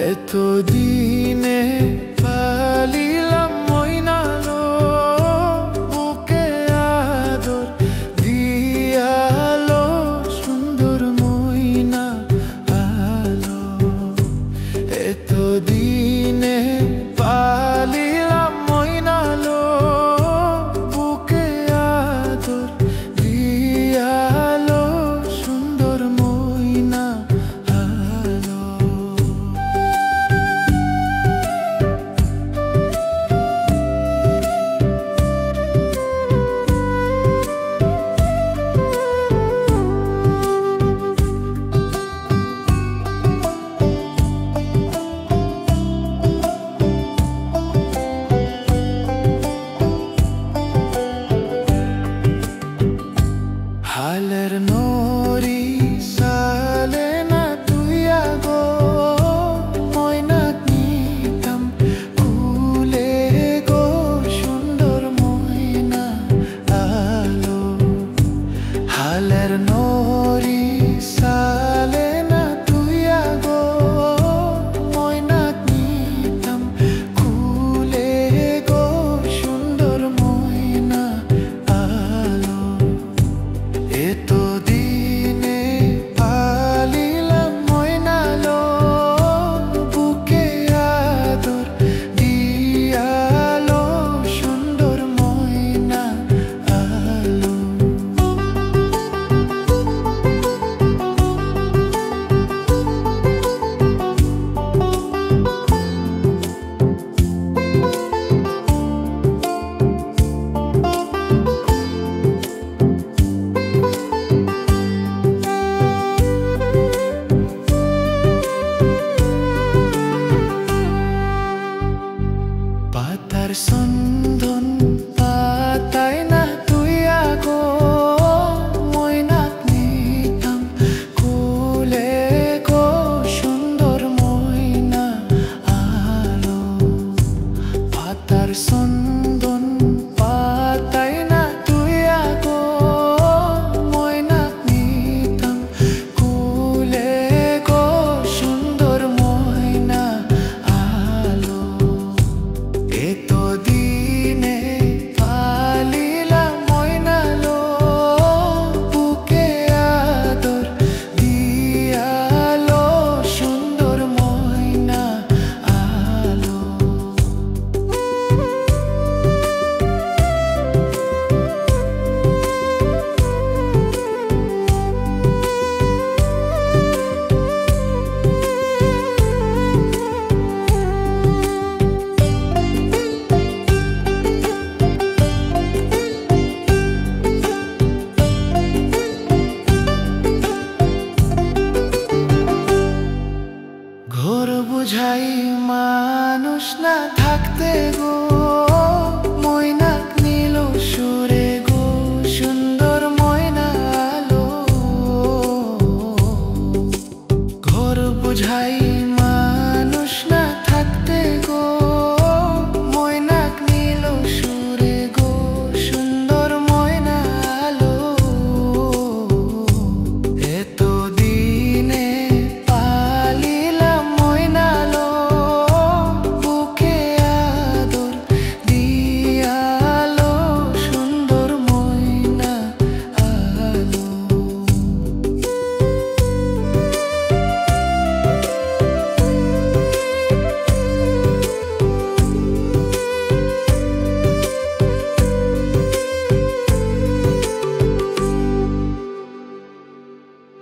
এতদিনে পালিলাম মইনালো বুকে আদর দিয়ালো সুন্দর মইনা আলো। এতদিনে পালিলাম মইনালো বুকে আদর দিয়ালো সুন্দর মইনা আলো। হালের নরি সালে না তুই আগো ময়নাক নিতাম কুলে গো সুন্দর ময়না আলো। হালের নরি সালে না তুই আগো ময়নাক নিতাম কুলে গো সুন্দর ময়না আলো। এতদিনে পালিলাম মইনালো বুকে আদর দিয়ালো সুন্দর ময়না আলো। পাতার সন্ধন পাতায় না তুই আগো ময়নাক নিতাম কুলে গো সুন্দর ময়না আলো। পাতার সন্ধন পাতায় না তুই আগো ময়নাক নিতাম কুলে গো সুন্দর ময়না আলো। এতদিনে পালিলাম মইনালো বুকে আদর দিয়ালো সুন্দর ময়না আলো। ঘোর বুঝাই মানুষ না থাকতে গো